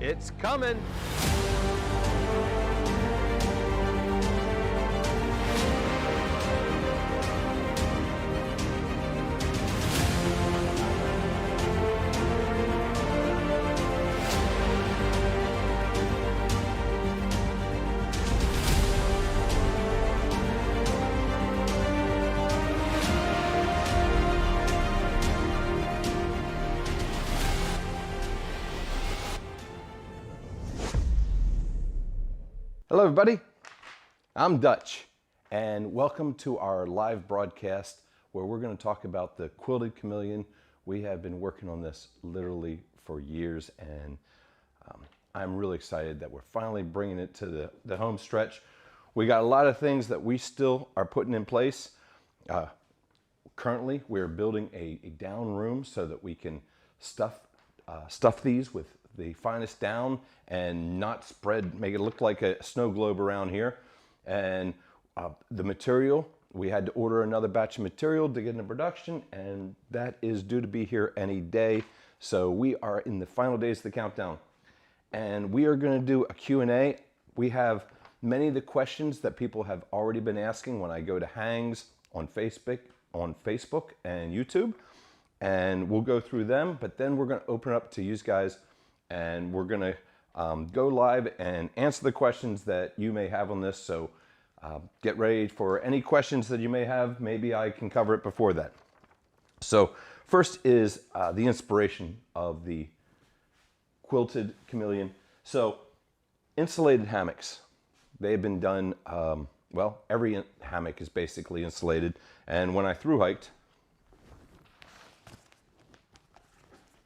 It's coming. Hello everybody, I'm Dutch and welcome to our live broadcast where we're going to talk about the Quilted Chameleon. We have been working on this literally for years and I'm really excited that we're finally bringing it to the home stretch. We got a lot of things that we still are putting in place. Currently we're building a down room so that we can stuff these with the finest down and not make it look like a snow globe around here. And the material, we had to order another batch of material to get into production, and that is due to be here any day. So we are in the final days of the countdown. And we are going to do a Q&A. We have many of the questions that people have already been asking when I go to hangs on Facebook and YouTube. And we'll go through them, but then we're going to open it up to you guys and we're going to go live and answer the questions that you may have on this. So get ready for any questions that you may have. Maybe I can cover it before that. So first is the inspiration of the Quilted Chameleon. So insulated hammocks, they've been done, well, every hammock is basically insulated. And when I thru hiked,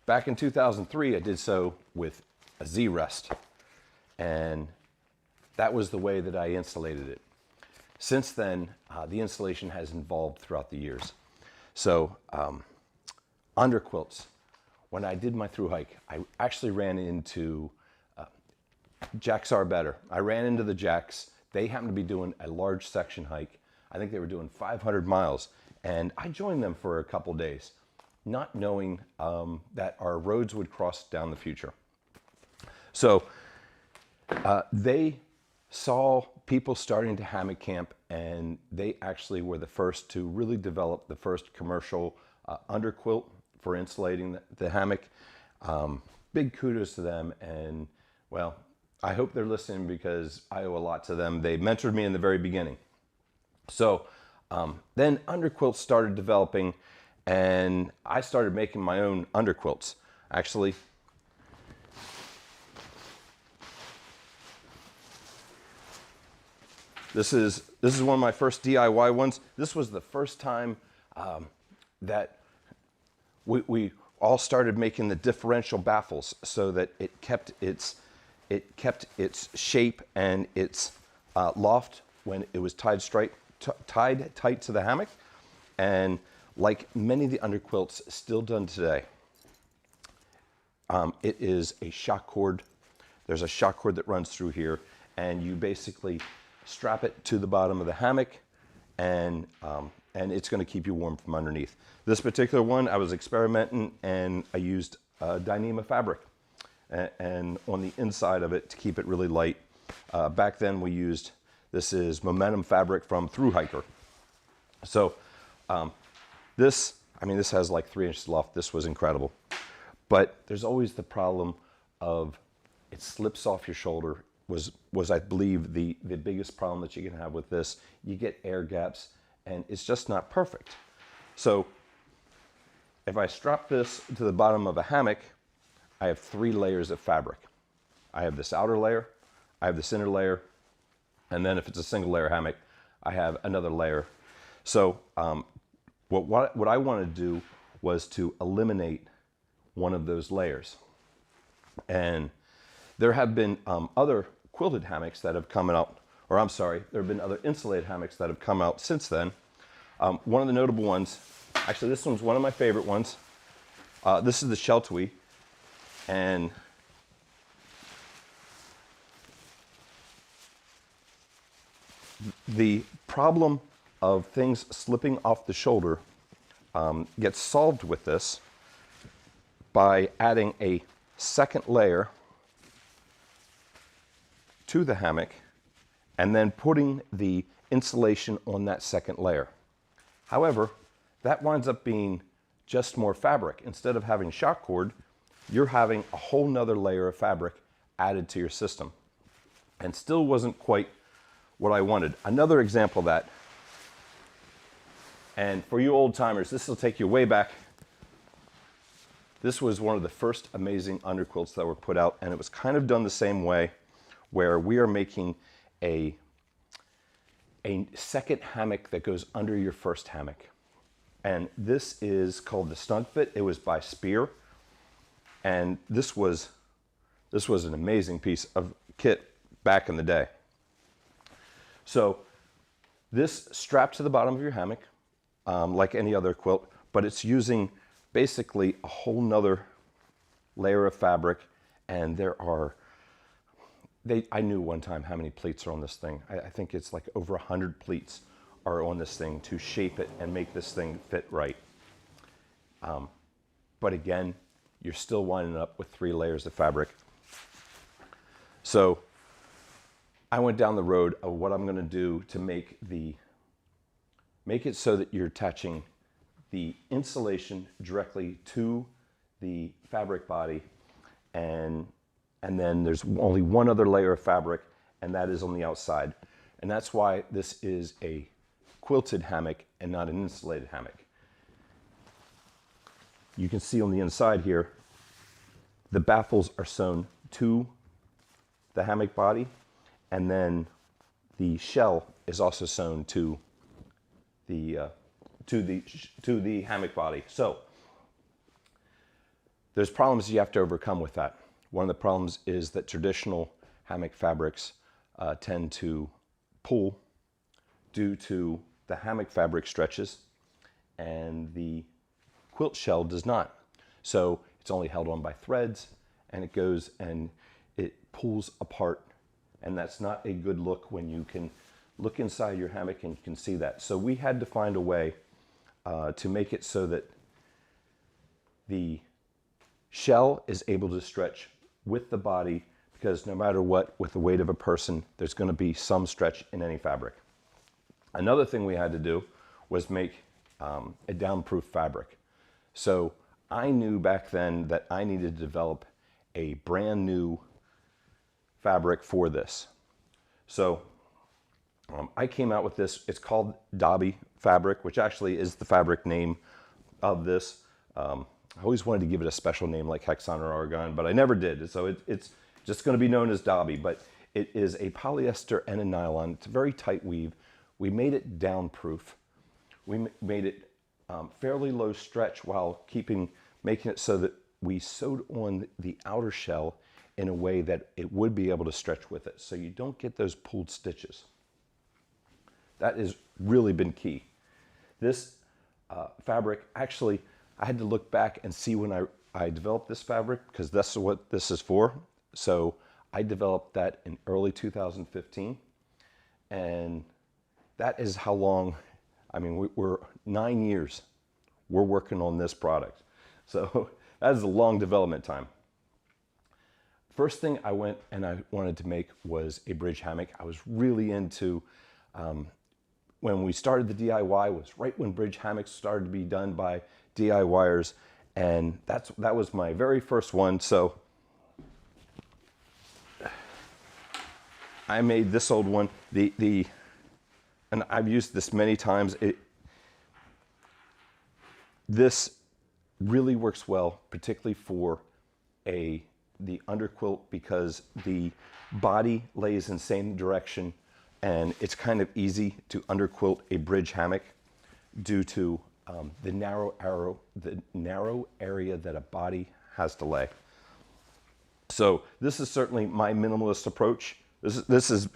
back in 2003, I did so with a Z-rest, and that was the way that I insulated it. Since then, the insulation has evolved throughout the years. So under quilts, when I did my thru hike, I actually ran into jacks are better. I ran into the jacks. They happened to be doing a large section hike. I think they were doing 500 miles, and I joined them for a couple days, not knowing that our roads would cross down the future. So they saw people starting to hammock camp, and they actually were the first to really develop the first commercial underquilt for insulating the hammock. Big kudos to them, and well, I hope they're listening because I owe a lot to them. They mentored me in the very beginning. So then underquilts started developing, and I started making my own underquilts. Actually, this is one of my first DIY ones. This was the first time that we all started making the differential baffles so that it kept its shape and its loft when it was tied tight to the hammock. And like many of the underquilts still done today, it is a shock cord. There's a shock cord that runs through here, and you basically strap it to the bottom of the hammock, and it's going to keep you warm from underneath. This particular one, I was experimenting, and I used Dyneema fabric, and on the inside of it to keep it really light. Back then we used, this is Momentum fabric from Thru Hiker. So this has like 3 inches loft. This was incredible. But there's always the problem of it slips off your shoulder was I believe the biggest problem that you can have with this. You get air gaps and it's just not perfect. So if I strap this to the bottom of a hammock, I have 3 layers of fabric. I have this outer layer, I have this inner layer, and then if it's a single layer hammock, I have another layer. So what I wanted to do was to eliminate one of those layers. And there have been other quilted hammocks that have come out, or I'm sorry, there have been other insulated hammocks that have come out since then. One of the notable ones, actually this one's one of my favorite ones. This is the Sheltui, and the problem of things slipping off the shoulder gets solved with this by adding a second layer to the hammock and then putting the insulation on that second layer. However, that winds up being just more fabric. Instead of having shock cord, you're having a whole nother layer of fabric added to your system, and still wasn't quite what I wanted. Another example of that, and for you old timers, this will take you way back. This was one of the first amazing underquilts that were put out, and it was kind of done the same way, where we are making a second hammock that goes under your first hammock. And this is called the Snug Fit. It was by Spear, and this was an amazing piece of kit back in the day. So this straps to the bottom of your hammock, like any other quilt, but it's using basically a whole nother layer of fabric. And I knew one time how many pleats are on this thing. I think it's like over 100 pleats are on this thing to shape it and make this thing fit right. But again, you're still winding up with 3 layers of fabric. So I went down the road of what I'm going to do to make it so that you're attaching the insulation directly to the fabric body, and then there's only one other layer of fabric, and that is on the outside. And that's why this is a quilted hammock and not an insulated hammock. You can see on the inside here, the baffles are sewn to the hammock body, and then the shell is also sewn to the hammock body. So there's problems you have to overcome with that. One of the problems is that traditional hammock fabrics tend to pull due to the hammock fabric stretches, and the quilt shell does not. So it's only held on by threads, and it goes and it pulls apart, and that's not a good look when you can look inside your hammock and you can see that. So we had to find a way to make it so that the shell is able to stretch with the body, because no matter what, with the weight of a person, there's going to be some stretch in any fabric. Another thing we had to do was make a downproof fabric. So I knew back then that I needed to develop a brand new fabric for this. So I came out with this. It's called Dobby fabric, which actually is the fabric name of this. I always wanted to give it a special name like Hexon or Argon, but I never did. So it's just going to be known as Dobby, but it is a polyester and a nylon. It's a very tight weave. We made it downproof. We made it fairly low stretch while making it so that we sewed on the outer shell in a way that it would be able to stretch with it, so you don't get those pulled stitches. That has really been key. This fabric, actually, I had to look back and see when I developed this fabric, because that's what this is for. So I developed that in early 2015, and that is how long, I mean, we're 9 years we're working on this product. So that is a long development time. First thing I wanted to make was a bridge hammock. I was really into, when we started the DIY was right when bridge hammocks started to be done by DIYers, and that was my very first one. So I made this old one. And I've used this many times. This really works well, particularly for the underquilt, because the body lays in the same direction, and it's kind of easy to underquilt a bridge hammock due to the narrow area that a body has to lay. So this is certainly my minimalist approach. This is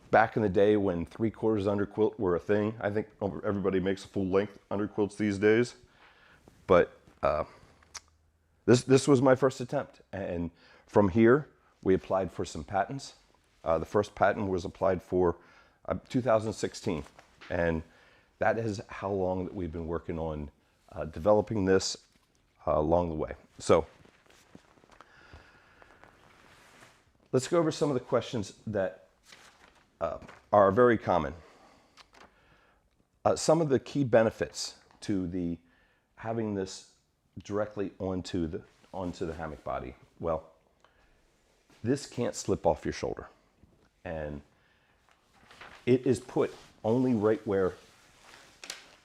back in the day when 3/4 underquilt were a thing. I think everybody makes full length underquilts these days, but this was my first attempt. And from here, we applied for some patents. The first patent was applied for 2016, and that is how long that we've been working on developing this along the way. So let's go over some of the questions that are very common. Some of the key benefits to having this directly onto the hammock body. Well, this can't slip off your shoulder, and it is put only right where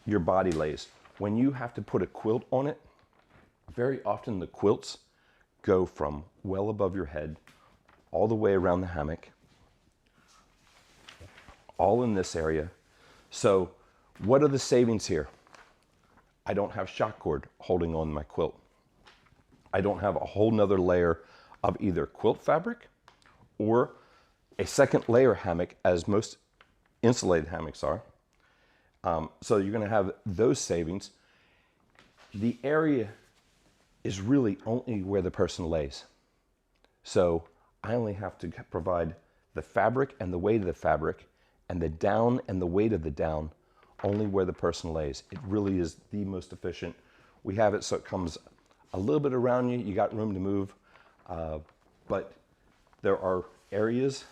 your body lays. When you have to put a quilt on it, very often the quilts go from well above your head all the way around the hammock, all in this area. So what are the savings here? I don't have shock cord holding on my quilt. I don't have a whole nother layer of either quilt fabric or a second layer hammock, as most insulated hammocks are. So you're going to have those savings. The area is really only where the person lays. So I only have to provide the fabric and the weight of the fabric and the down and the weight of the down only where the person lays. It really is the most efficient. We have it so it comes a little bit around you. You got room to move, but there are areas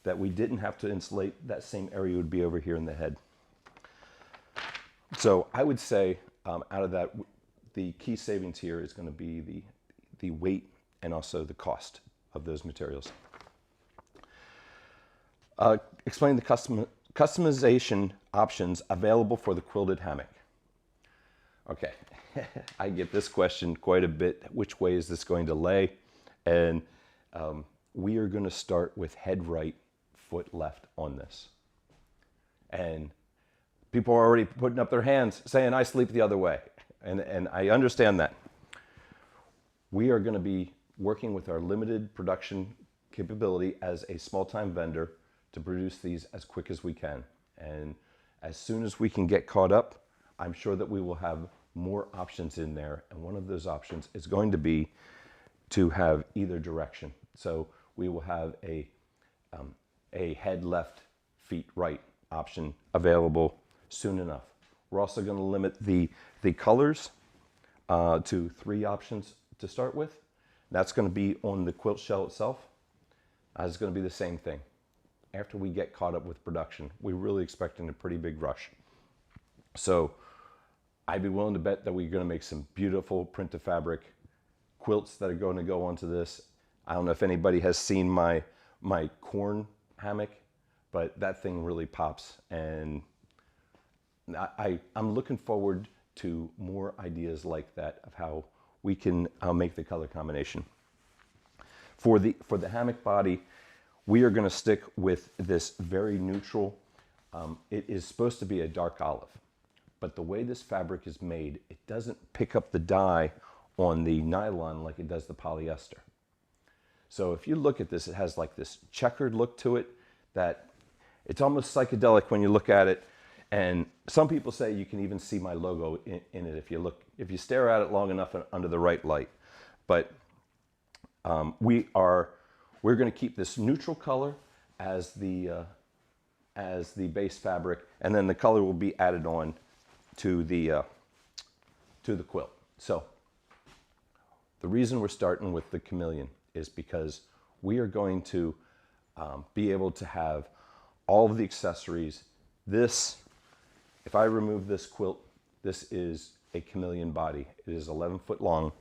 that we didn't have to insulate. That same area would be over here in the head. So I would say out of that, the key savings here is going to be the weight and also the cost of those materials. Explain the customization options available for the quilted hammock. Okay, I get this question quite a bit. Which way is this going to lay? And we are going to start with head right, foot left on this. And people are already putting up their hands saying, I sleep the other way. And I understand that. We are going to be working with our limited production capability as a small-time vendor to produce these as quick as we can. And as soon as we can get caught up, I'm sure that we will have more options in there. And one of those options is going to be to have either direction. So we will have a head left, feet right option available soon enough. We're also going to limit the colors to 3 options to start with. That's going to be on the quilt shell itself. It's going to be the same thing. After we get caught up with production, we're really expecting a pretty big rush. So I'd be willing to bet that we're going to make some beautiful print to fabric quilts that are going to go onto this. I don't know if anybody has seen my corn hammock, but that thing really pops, and I'm looking forward to more ideas like that of how we can make the color combination. For the hammock body, we are going to stick with this very neutral. It is supposed to be a dark olive, but the way this fabric is made, it doesn't pick up the dye on the nylon like it does the polyester. So if you look at this, it has like this checkered look to it that it's almost psychedelic when you look at it. And some people say you can even see my logo in it if you stare at it long enough under the right light. But we're going to keep this neutral color as the base fabric, and then the color will be added on to the quilt. So the reason we're starting with the chameleon is because we are going to be able to have all of the accessories. If I remove this quilt, this is a chameleon body. It is 11 foot long.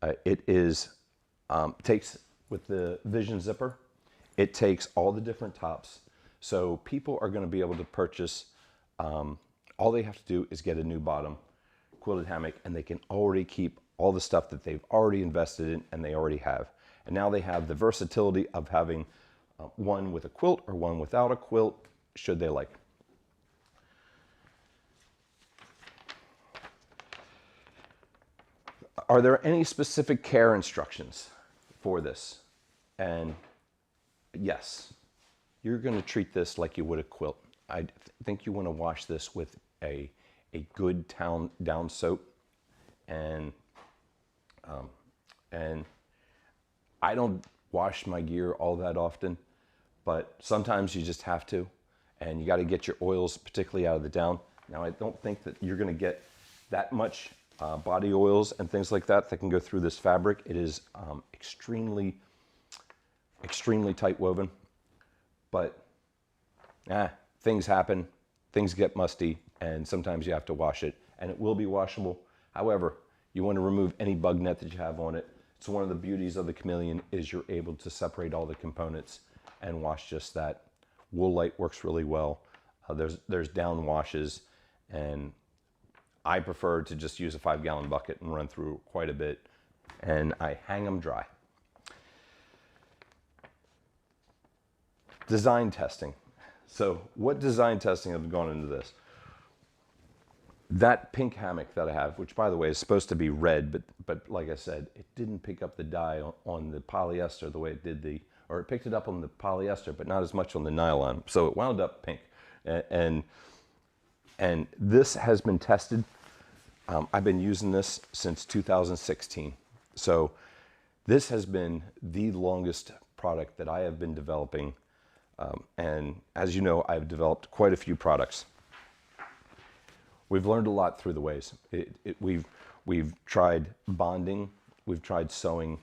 It takes, with the Vision zipper, it takes all the different tops. So people are going to be able to purchase, all they have to do is get a new bottom quilted hammock, and they can already keep all the stuff that they've already invested in and they already have. And now they have the versatility of having one with a quilt or one without a quilt, should they like. Are there any specific care instructions for this? And yes, you're going to treat this like you would a quilt. I think you want to wash this with a good down soap, and I don't wash my gear all that often, but sometimes you just have to, and you got to get your oils particularly out of the down. Now, I don't think that you're going to get that much body oils and things like that can go through this fabric. It is extremely extremely tight woven, but things happen, things get musty, and sometimes you have to wash it, and it will be washable. However, you want to remove any bug net that you have on it. It's one of the beauties of the Chameleon is you're able to separate all the components and wash just that. Woolite works really well. There's down washes, and I prefer to just use a 5-gallon bucket and run through quite a bit, and I hang them dry. Design testing. So what design testing have gone into this? That pink hammock that I have, which by the way is supposed to be red, but like I said, it didn't pick up the dye on the polyester the way it did or it picked it up on the polyester, but not as much on the nylon. So it wound up pink. And this has been tested. I've been using this since 2016. So this has been the longest product that I have been developing. And as you know, I've developed quite a few products. We've learned a lot through the ways. We've tried bonding, we've tried sewing,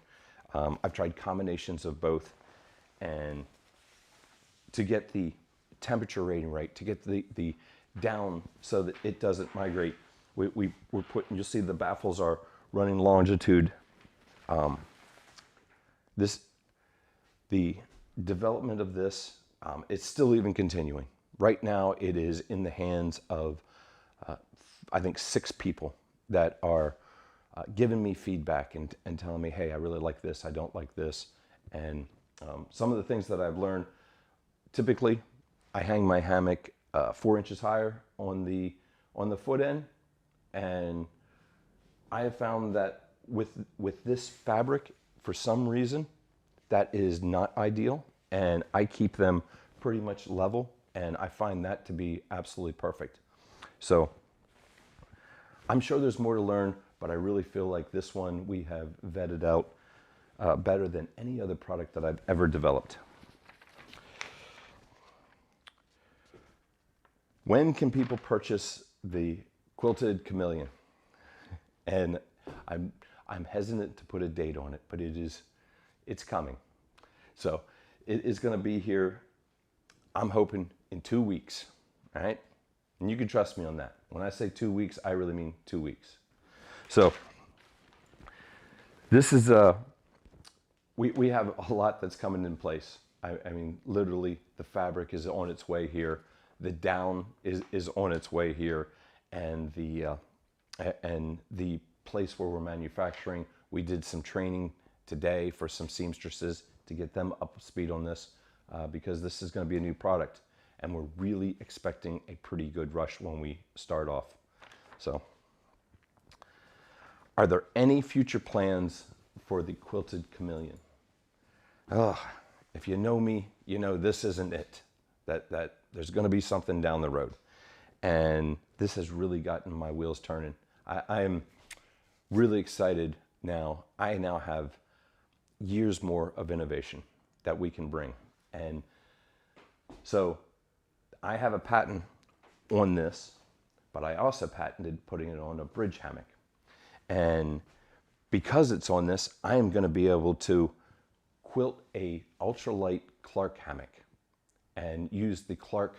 I've tried combinations of both, and to get the temperature rating right, to get the down so that it doesn't migrate. We're putting, you'll see the baffles are running longitude. The development of this, it's still even continuing. Right now it is in the hands of I think 6 people that are giving me feedback and telling me, hey, I really like this, I don't like this. And some of the things that I've learned, typically I hang my hammock 4 inches higher on the foot end, and I have found that with this fabric, for some reason, that is not ideal, and I keep them pretty much level, and I find that to be absolutely perfect. So I'm sure there's more to learn, but I really feel like this one we have vetted out better than any other product that I've ever developed. When can people purchase the Quilted Chameleon? And I'm hesitant to put a date on it, but it's coming. So it is going to be here, I'm hoping, in 2 weeks, all right? And you can trust me on that. When I say 2 weeks, I really mean 2 weeks. So this is we have a lot that's coming in place. I mean, literally, the fabric is on its way here. The down is on its way here, and the place where we're manufacturing, we did some training today for some seamstresses to get them up to speed on this, because this is going to be a new product, and we're really expecting a pretty good rush when we start off. So, are there any future plans for the Quilted Chameleon? Oh, if you know me, you know this isn't it. That there's going to be something down the road, and this has really gotten my wheels turning. I am really excited now. I now have years more of innovation that we can bring, and so I have a patent on this, but I also patented putting it on a bridge hammock. And because it's on this, I am going to be able to quilt a ultralight Clark hammock and use the Clark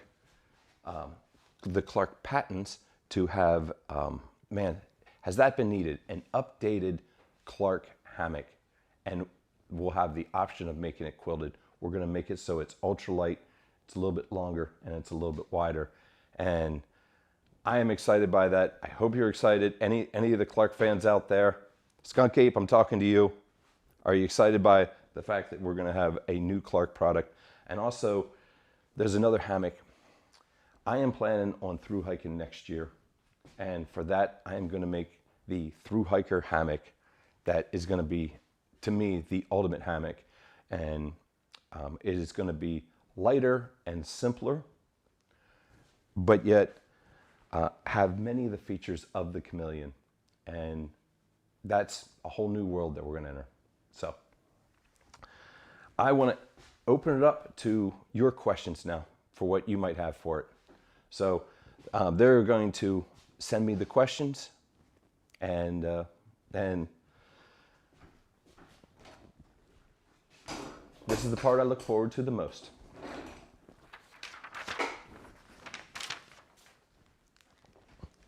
patents to have, man, has that been needed? An updated Clark hammock, and we'll have the option of making it quilted. We're going to make it so it's ultralight, it's a little bit longer, and it's a little bit wider. And I am excited by that. I hope you're excited. Any of the Clark fans out there? Skunk Ape, I'm talking to you. Are you excited by the fact that we're going to have a new Clark product? And also, there's another hammock. I am planning on through hiking next year, and for that, I am going to make the through hiker hammock that is going to be, to me, the ultimate hammock. And it is going to be lighter and simpler, but yet have many of the features of the Chameleon. And that's a whole new world that we're going to enter. So I want to open it up to your questions now for what you might have for it. So they're going to send me the questions, and then This is the part I look forward to the most.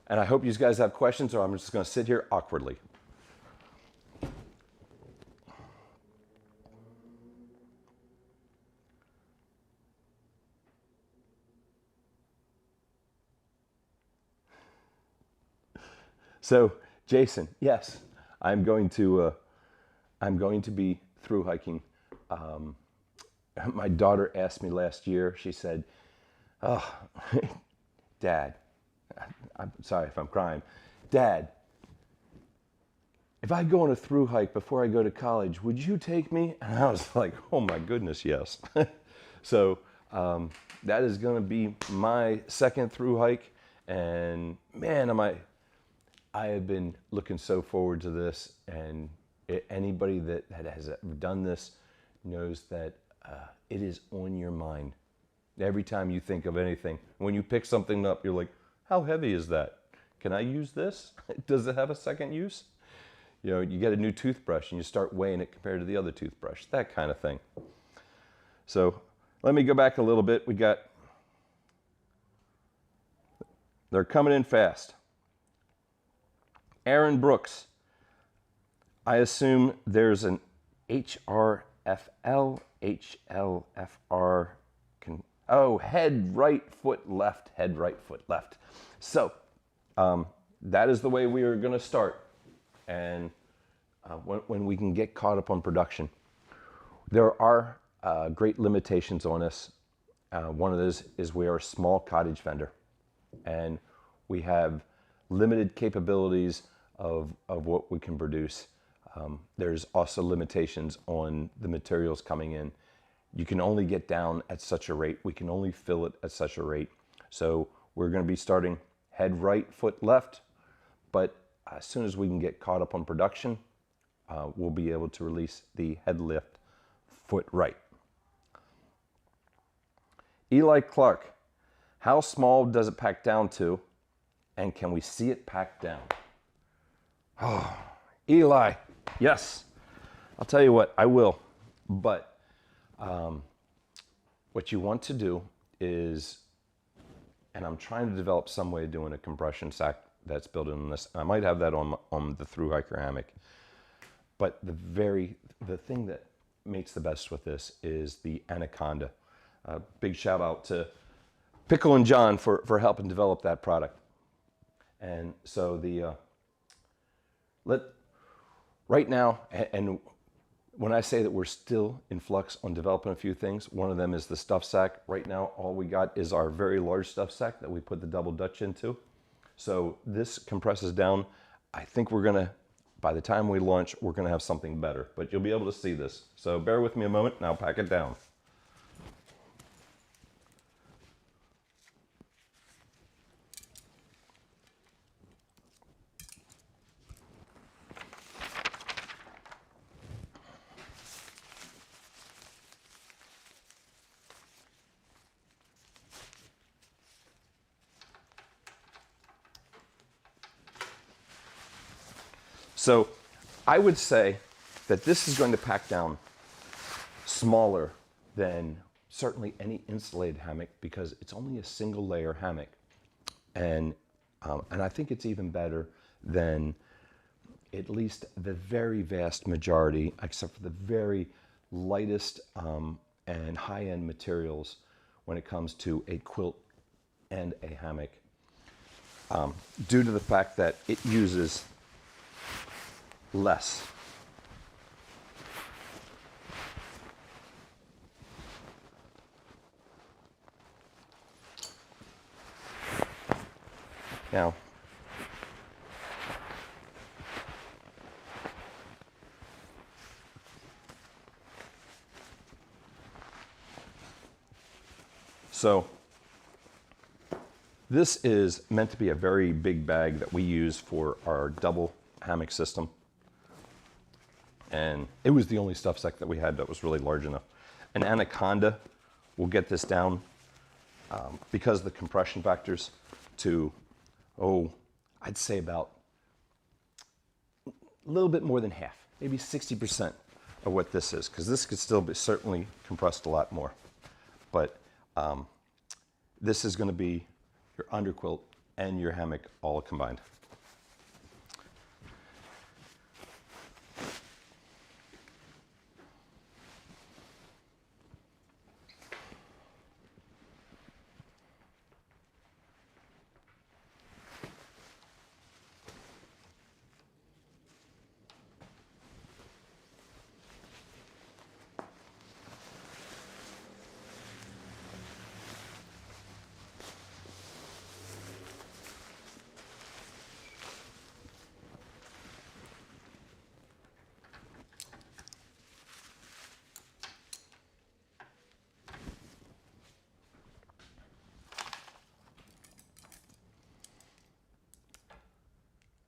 And I hope you guys have questions, or I'm just going to sit here awkwardly. So, Jason, yes, I'm going to be through hiking. My daughter asked me last year. She said, "Oh, Dad, I'm sorry if I'm crying. Dad, if I go on a through hike before I go to college, would you take me?" And I was like, "Oh my goodness, yes." So that is going to be my second through hike, and man, I have been looking so forward to this, and anybody that has done this knows that it is on your mind. Every time you think of anything, when you pick something up, you're like, how heavy is that? Can I use this? Does it have a second use? You know, you get a new toothbrush and you start weighing it compared to the other toothbrush, that kind of thing. So let me go back a little bit. They're coming in fast. Aaron Brooks, I assume there's an HRFL, HLFR, head right foot left, head right foot left. So that is the way we are going to start. And when we can get caught up on production, there are great limitations on us. One of those is we are a small cottage vendor, and we have limited capabilities of what we can produce. There's also limitations on the materials coming in. You can only get down at such a rate. We can only fill it at such a rate. So we're going to be starting head right, foot left. But as soon as we can get caught up on production, we'll be able to release the head lift, foot right. Eli Clark, how small does it pack down to? And can we see it packed down? Oh, Eli, yes. I'll tell you what, I will. But what you want to do is, and I'm trying to develop some way of doing a compression sack that's built in this. I might have that on the through hiker hammock. But the thing that makes the best with this is the Anaconda. Big shout out to Pickle and John for helping develop that product. And so right now, and when I say that we're still in flux on developing a few things, one of them is the stuff sack. Right now, all we got is our very large stuff sack that we put the double Dutch into. So this compresses down. I think by the time we launch, we're gonna have something better, but you'll be able to see this. So bear with me a moment and I'll pack it down. So I would say that this is going to pack down smaller than certainly any insulated hammock because it's only a single layer hammock. And I think it's even better than at least the very vast majority, except for the very lightest and high-end materials when it comes to a quilt and a hammock, due to the fact that it uses less. Now, so this is meant to be a very big bag that we use for our double hammock system. And it was the only stuff sack that we had that was really large enough. An Anaconda will get this down because of the compression factors to, I'd say about a little bit more than half, maybe 60%. of what this is, because this could still be certainly compressed a lot more. But this is going to be your underquilt and your hammock all combined.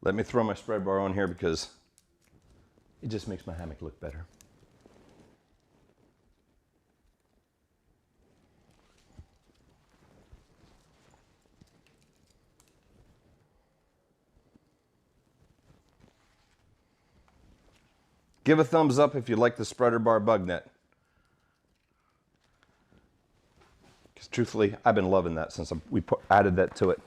Let me throw my spread bar on here because it just makes my hammock look better. Give a thumbs up if you like the spreader bar bug net. Because truthfully, I've been loving that since we added that to it.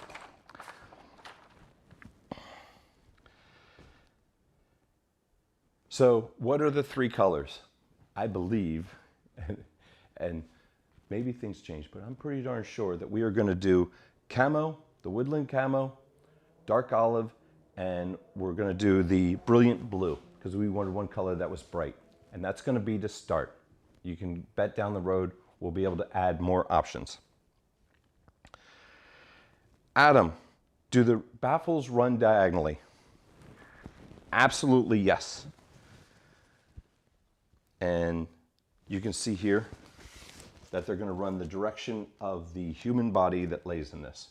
So what are the three colors? I believe, and maybe things change, but I'm pretty darn sure that we are going to do camo, the woodland camo, dark olive, and we're going to do the brilliant blue because we wanted one color that was bright. And that's going to be to start. You can bet down the road we'll be able to add more options. Adam, do the baffles run diagonally? Absolutely yes. And you can see here that they're going to run the direction of the human body that lays in this.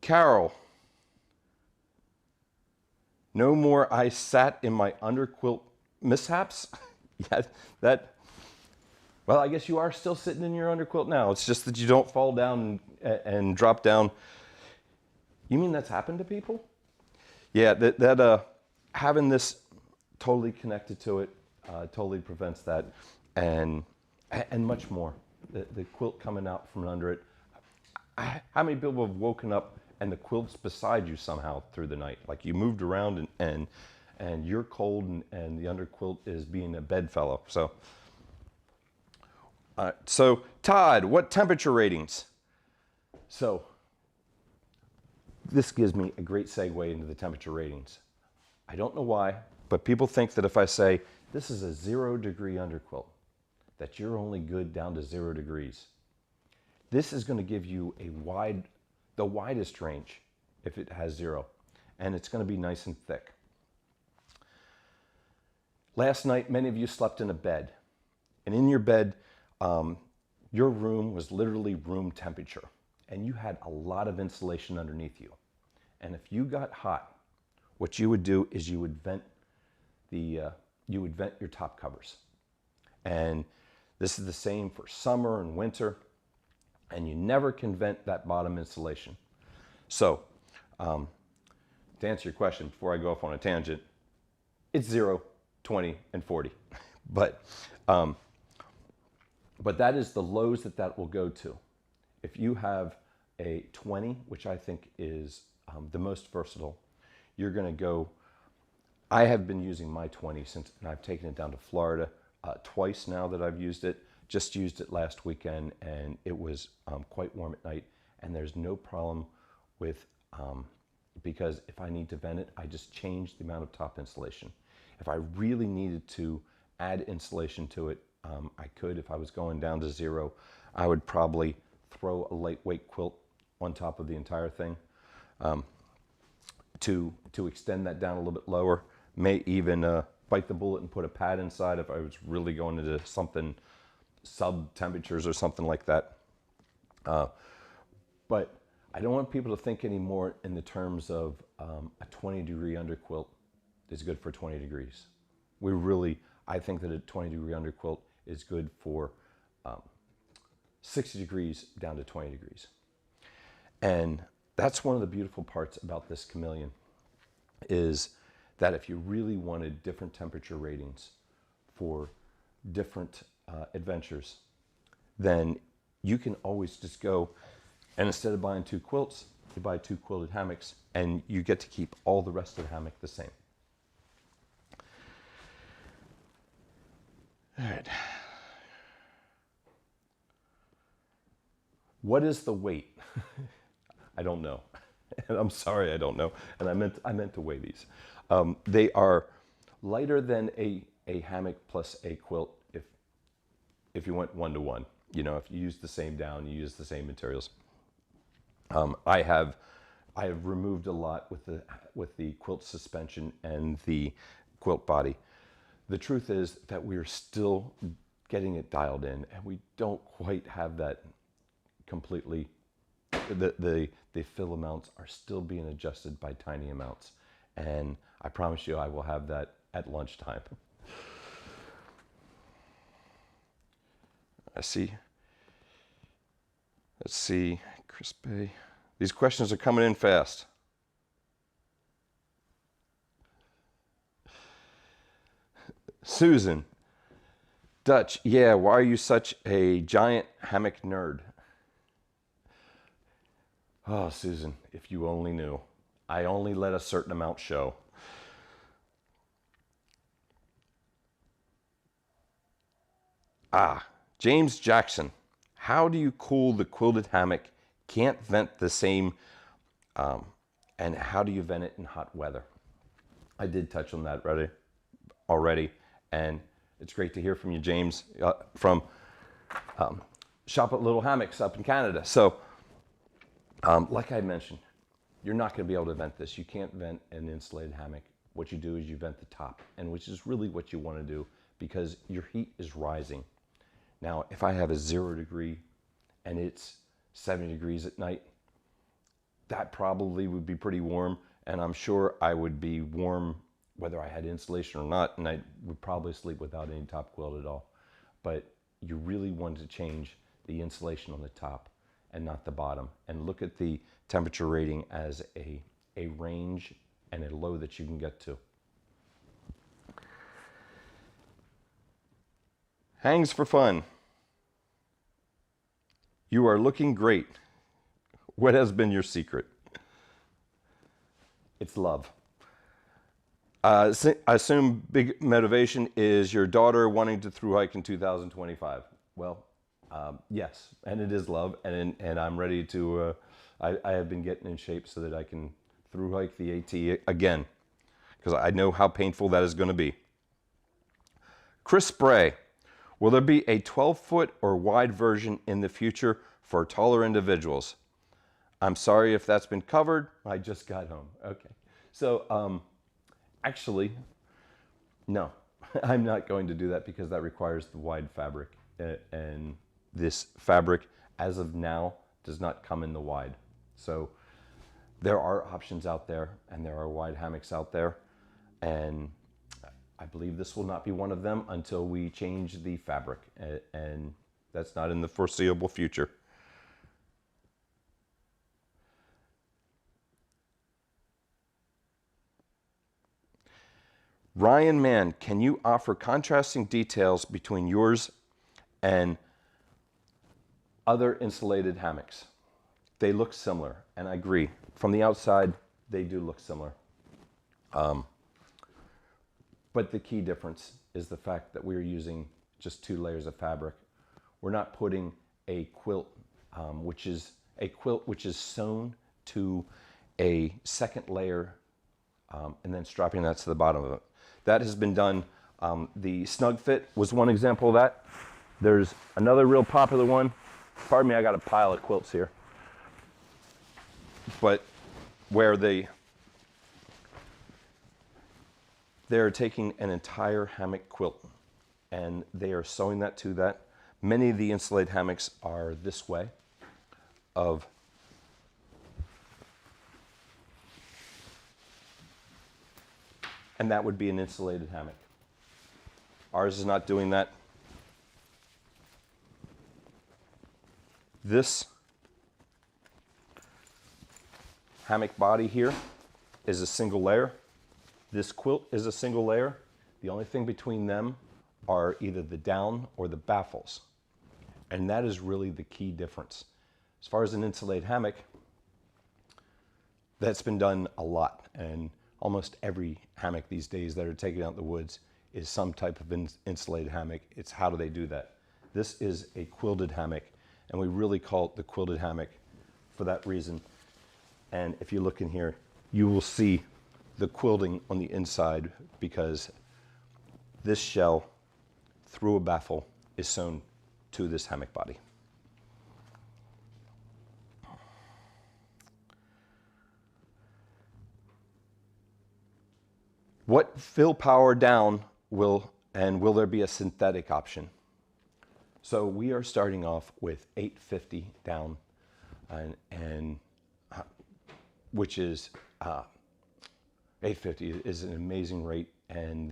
Carol, no more I sat in my underquilt mishaps. Yeah, well, I guess you are still sitting in your underquilt now. It's just that you don't fall down and drop down. You mean that's happened to people? Yeah, having this totally connected to it totally prevents that, and much more. The quilt coming out from under it. How many people have woken up and the quilt's beside you somehow through the night? Like you moved around and you're cold and the underquilt is being a bedfellow. So Todd, what temperature ratings? So this gives me a great segue into the temperature ratings. I don't know why, but people think that if I say this is a 0 degree underquilt, that you're only good down to 0 degrees. This is going to give you the widest range if it has 0, and it's going to be nice and thick. Last night, many of you slept in a bed, and in your bed, your room was literally room temperature, and you had a lot of insulation underneath you. And if you got hot, what you would do is you would vent your top covers. And this is the same for summer and winter, and you never can vent that bottom insulation. So, to answer your question before I go off on a tangent, it's 0, 20, and 40. But that is the lows that will go to. If you have a 20, which I think is the most versatile, you're going to go. I have been using my 20 since, and I've taken it down to Florida twice now that I've used it. Just used it last weekend, and it was quite warm at night, and there's no problem with, because if I need to vent it, I just change the amount of top insulation. If I really needed to add insulation to it, I could. If I was going down to 0, I would probably throw a lightweight quilt on top of the entire thing to extend that down a little bit lower. May even bite the bullet and put a pad inside if I was really going into something sub temperatures or something like that. But I don't want people to think anymore in the terms of a 20 degree underquilt is good for 20 degrees. I think that a 20 degree underquilt is good for 60 degrees down to 20 degrees. And That's one of the beautiful parts about this Chameleon, is that if you really wanted different temperature ratings for different adventures, then you can always just go, and instead of buying 2 quilts, you buy 2 quilted hammocks, and you get to keep all the rest of the hammock the same. All right. What is the weight? I don't know. And I'm sorry, I don't know. And I meant to weigh these. They are lighter than a hammock plus a quilt if you went 1-to-1. You know, if you use the same down, you use the same materials. I have removed a lot with the quilt suspension and the quilt body. The truth is that we're still getting it dialed in, and we don't quite have that completely. The fill amounts are still being adjusted by tiny amounts, and I promise you I will have that at lunchtime. Let's see, Chris Bay. These questions are coming in fast. Susan, Dutch, yeah, why are you such a giant hammock nerd? Oh, Susan, if you only knew. I only let a certain amount show. James Jackson, how do you cool the quilted hammock? Can't vent the same, and how do you vent it in hot weather? I did touch on that already, and it's great to hear from you, James, from Shop at Little Hammocks up in Canada. So, like I mentioned, you're not going to be able to vent this. You can't vent an insulated hammock. What you do is you vent the top, and which is really what you want to do because your heat is rising. Now, if I have a 0 degree and it's 70 degrees at night, that probably would be pretty warm, and I'm sure I would be warm whether I had insulation or not, and I would probably sleep without any top quilt at all. But you really want to change the insulation on the top and not the bottom, and look at the temperature rating as a range and a low that you can get to. Hangs for fun. You are looking great. What has been your secret? It's love. I assume big motivation is your daughter wanting to thru hike in 2025. Well, yes, and it is love, and I'm ready to. I have been getting in shape so that I can thru hike the AT again, because I know how painful that is going to be. Chris Spray, will there be a 12-foot or wide version in the future for taller individuals? I'm sorry if that's been covered. I just got home. Okay, so actually, no, I'm not going to do that because that requires the wide fabric, and this fabric, as of now, does not come in the wide. So there are options out there, and there are wide hammocks out there, and I believe this will not be one of them until we change the fabric, and that's not in the foreseeable future. Ryan Mann, can you offer contrasting details between yours and other insulated hammocks? They look similar, and I agree. From the outside, they do look similar. But the key difference is the fact that we're using just 2 layers of fabric. We're not putting a quilt, which is sewn to a second layer, and then strapping that to the bottom of it. That has been done. The Snug Fit was one example of that. There's another real popular one. Pardon me, I got a pile of quilts here. But where they're taking an entire hammock quilt and they are sewing that to that. Many of the insulated hammocks are this way of and that would be an insulated hammock. Ours is not doing that. This hammock body here is a single layer. This quilt is a single layer. The only thing between them are either the down or the baffles. And that is really the key difference. As far as an insulated hammock, that's been done a lot. And almost every hammock these days that are taken out in the woods is some type of insulated hammock. It's how do they do that? This is a quilted hammock, and we really call it the quilted hammock for that reason. And if you look in here, you will see the quilting on the inside because this shell through a baffle is sewn to this hammock body. What fill power down will there be a synthetic option? So we are starting off with 850 down, and which is 850 is an amazing rate, and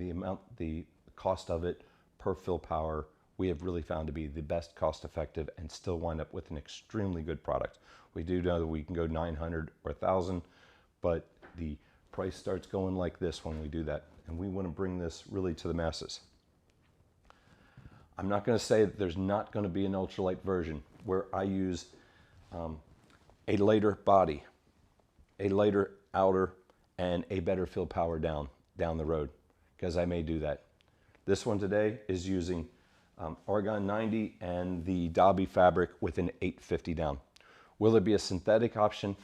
the cost of it per fill power we have really found to be the best cost effective and still wind up with an extremely good product. We do know that we can go 900 or 1,000, but the price starts going like this when we do that, and we want to bring this really to the masses. I'm not going to say that there's not going to be an ultralight version where I use a lighter body, a lighter outer, and a better fill power down the road, because I may do that. This one today is using Oregon 90 and the Dobby fabric with an 850 down. Will there be a synthetic option?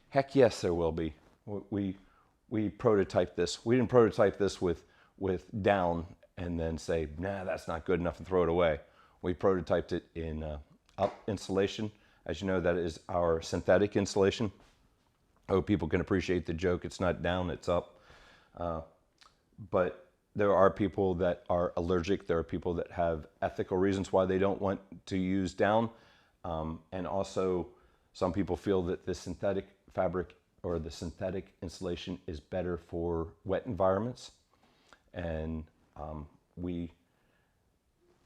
Heck yes, there will be. We prototyped this. We didn't prototype this with down and then say, nah, that's not good enough and throw it away. We prototyped it in up insulation. As you know, that is our synthetic insulation. I hope people can appreciate the joke. It's not down, it's up. But there are people that are allergic. There are people that have ethical reasons why they don't want to use down. And also, some people feel that the synthetic fabric or the synthetic insulation is better for wet environments. And we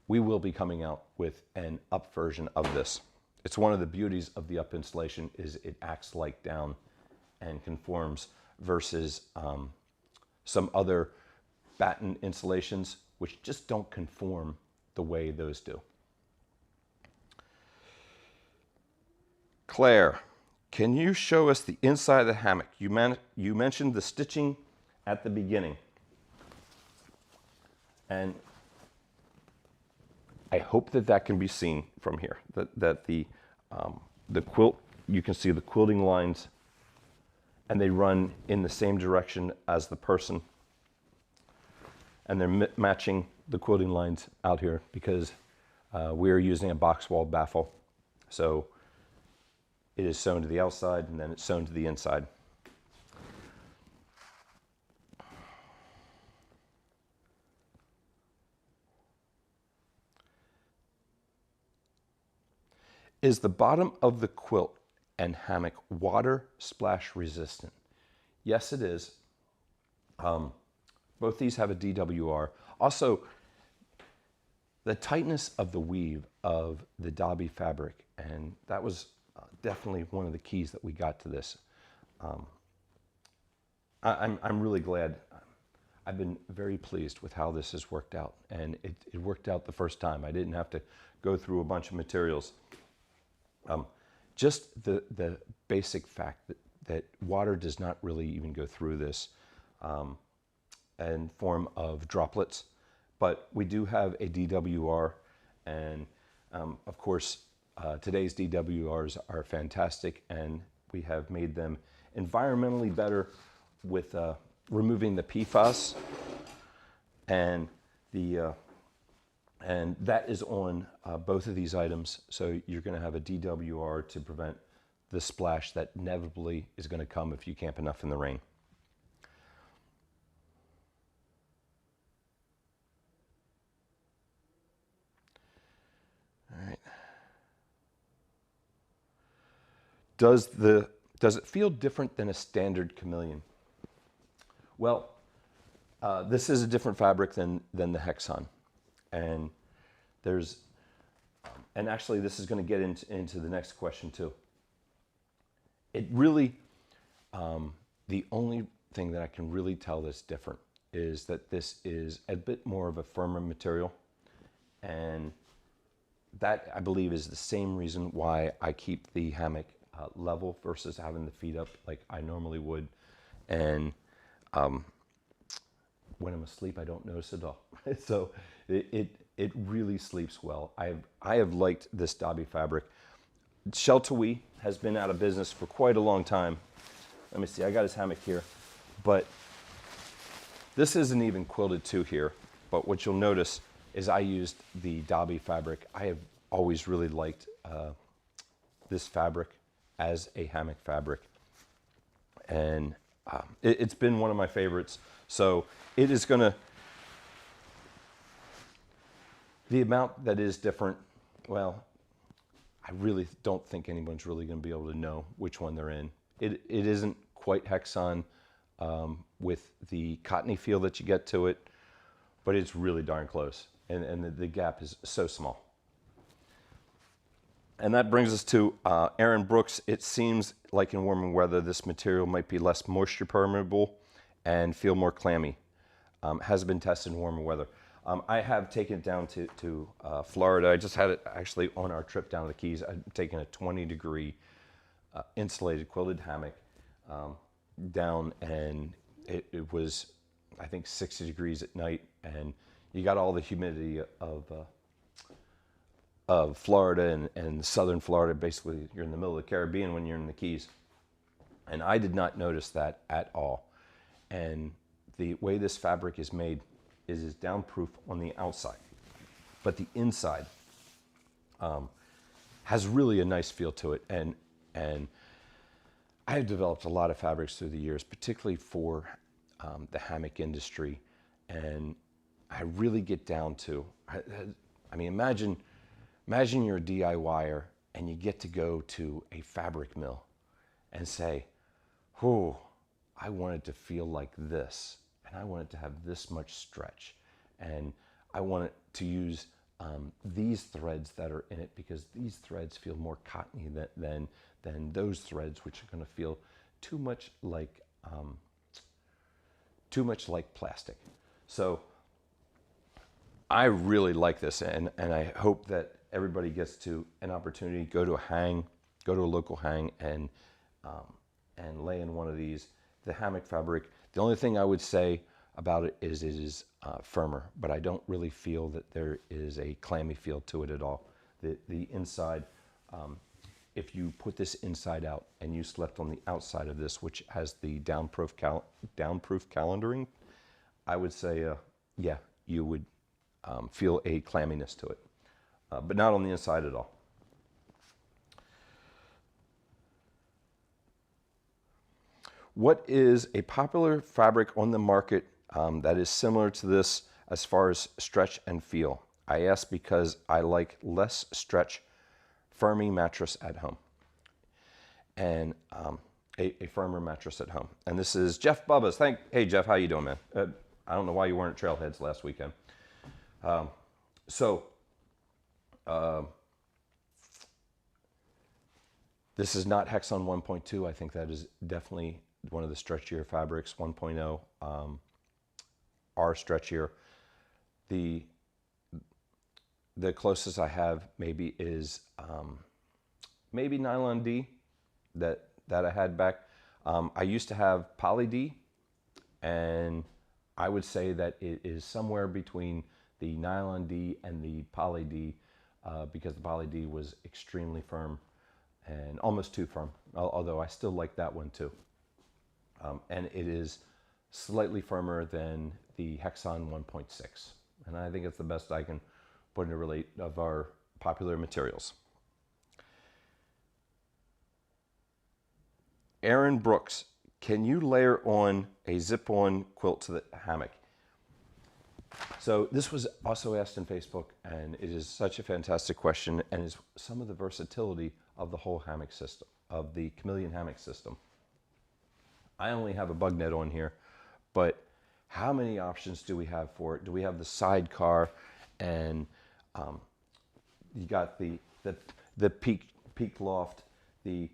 will be coming out with an up version of this. It's one of the beauties of the up insulation is it acts like down and conforms versus some other batten insulations which just don't conform the way those do. Claire, can you show us the inside of the hammock? You mentioned the stitching at the beginning. And I hope that can be seen from here, that the quilt, you can see the quilting lines, and they run in the same direction as the person. And they're matching the quilting lines out here because we're using a box wall baffle. So it is sewn to the outside and then it's sewn to the inside. Is the bottom of the quilt and hammock water splash resistant? Yes, it is. Both these have a DWR. Also, the tightness of the weave of the Dobby fabric, and that was definitely one of the keys that we got to this. I'm really glad. I've been very pleased with how this has worked out, and it worked out the first time. I didn't have to go through a bunch of materials. Just the basic fact that water does not really even go through this in form of droplets, but we do have a DWR, and of course today's DWRs are fantastic, and we have made them environmentally better with removing the PFAS, and and that is on both of these items. So you're going to have a DWR to prevent the splash that inevitably is going to come if you camp enough in the rain. All right. Does it feel different than a standard chameleon? Well, this is a different fabric than the Hexon. And and actually this is going to get into the next question too. It really, The only thing that I can really tell that's different is that this is a bit more of a firmer material, and that I believe is the same reason why I keep the hammock level versus having the feet up like I normally would. And when I'm asleep, I don't notice it at all. So it really sleeps well. I have liked this Dobby fabric. Sheltawee has been out of business for quite a long time. Let me see, I got his hammock here, but this isn't even quilted to here. But what you'll notice is I used the Dobby fabric. I have always really liked this fabric as a hammock fabric, and it's been one of my favorites. So it is gonna, the amount that is different, well, I really don't think anyone's really gonna be able to know which one they're in. It isn't quite Hexon with the cottony feel that you get to it, but it's really darn close. And the gap is so small. And that brings us to Aaron Brooks. It seems like in warmer weather, this material might be less moisture permeable and feel more clammy. Has been tested in warmer weather. I have taken it down to Florida. I just had it actually on our trip down to the Keys. I've taken a 20-degree insulated quilted hammock down, and it was, I think, 60 degrees at night, and you got all the humidity of Florida and southern Florida. Basically, you're in the middle of the Caribbean when you're in the Keys. And I did not notice that at all. And the way this fabric is made is downproof on the outside, but the inside has really a nice feel to it. And I have developed a lot of fabrics through the years, particularly for the hammock industry. And I really get down to, I mean, imagine you're a DIYer and you get to go to a fabric mill and say, "Oh, I want it to feel like this, and I want it to have this much stretch, and I want it to use these threads that are in it because these threads feel more cottony than those threads, which are going to feel too much like plastic." So I really like this, and I hope that everybody gets to an opportunity, go to a local hang, and lay in one of these. The hammock fabric, the only thing I would say about it is firmer, but I don't really feel that there is a clammy feel to it at all. The inside, if you put this inside out and you slept on the outside of this, which has the downproof calendaring, I would say, yeah, you would feel a clamminess to it, but not on the inside at all. What is a popular fabric on the market that is similar to this as far as stretch and feel? I ask because I like less stretch, firmy mattress at home, and a firmer mattress at home. And this is Jeff Bubbas. Hey Jeff, how you doing, man? I don't know why you weren't at Trailheads last weekend. This is not Hexon 1.2. I think that is definitely one of the stretchier fabrics. 1.0 are stretchier. The closest I have maybe is maybe Nylon D that I had back. I used to have Poly D, and I would say that it is somewhere between the Nylon D and the Poly D, because the Poly D was extremely firm and almost too firm, although I still like that one too. And it is slightly firmer than the Hexon 1.6. And I think it's the best I can put into relate of our popular materials. Aaron Brooks, can you layer on a zip-on quilt to the hammock? So this was also asked in Facebook, and it is such a fantastic question, and is some of the versatility of the whole hammock system, of the Chameleon hammock system. I only have a bug net on here, but how many options do we have for it? Do we have the sidecar, and you got the peak loft, the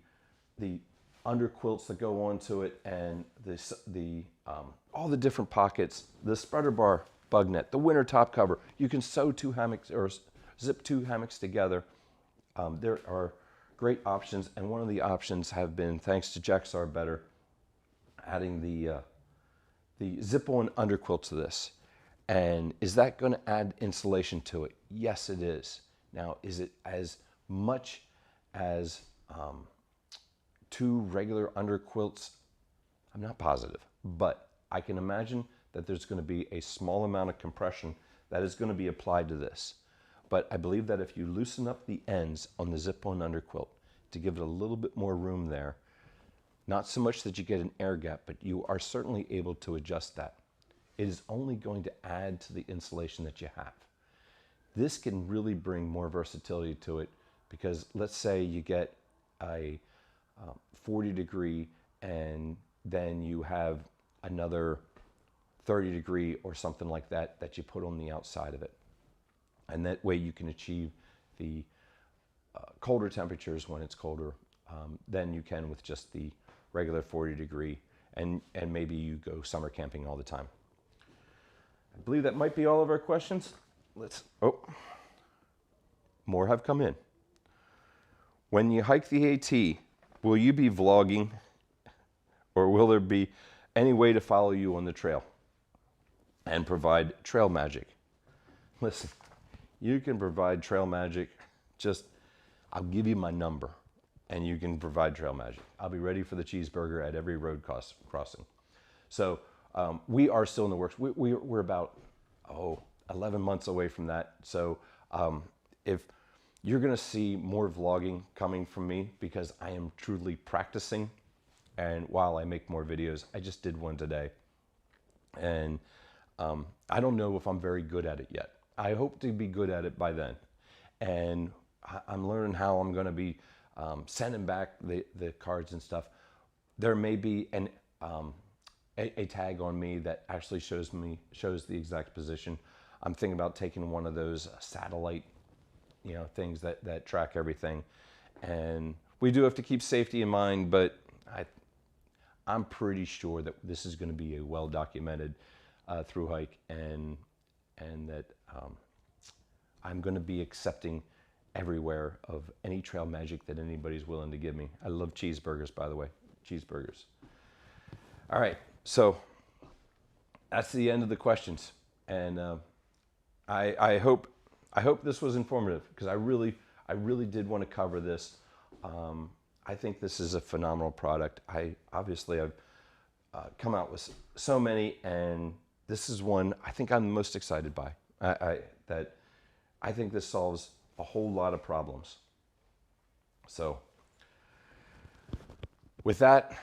under quilts that go onto it, and all the different pockets, the spreader bar bug net, the winter top cover. You can sew 2 hammocks or zip 2 hammocks together. There are great options, and one of the options have been, thanks to Jaxar Better, adding the zip-on underquilt to this. And is that going to add insulation to it? Yes, it is. Now, is it as much as 2 regular underquilts? I'm not positive, but I can imagine that there's going to be a small amount of compression that is going to be applied to this. But I believe that if you loosen up the ends on the zip-on underquilt to give it a little bit more room there, not so much that you get an air gap, but you are certainly able to adjust that. It is only going to add to the insulation that you have. This can really bring more versatility to it, because let's say you get a 40 degree and then you have another 30 degree or something like that that you put on the outside of it. And that way you can achieve the colder temperatures when it's colder than you can with just the regular 40 degree, and maybe you go summer camping all the time. I believe that might be all of our questions. More have come in. When you hike the AT, will you be vlogging, or will there be any way to follow you on the trail and provide trail magic? Listen, you can provide trail magic. I'll give you my number and you can provide trail magic. I'll be ready for the cheeseburger at every road crossing. So we are still in the works. We're about 11 months away from that. So if you're going to see more vlogging coming from me, because I am truly practicing, and while I make more videos, I just did one today, and I don't know if I'm very good at it yet. I hope to be good at it by then, and I'm learning how I'm going to be sending back the cards and stuff. There may be a tag on me that actually shows the exact position. I'm thinking about taking one of those satellite, things that track everything. And we do have to keep safety in mind, but I'm pretty sure that this is going to be a well-documented through hike, and that I'm going to be accepting everywhere of any trail magic that anybody's willing to give me. I love cheeseburgers, by the way. Cheeseburgers. All right, so that's the end of the questions, and I hope this was informative, because I really did want to cover this. I think this is a phenomenal product. I've come out with so many, and this is one I think I'm the most excited by. I think this solves a whole lot of problems. So with that,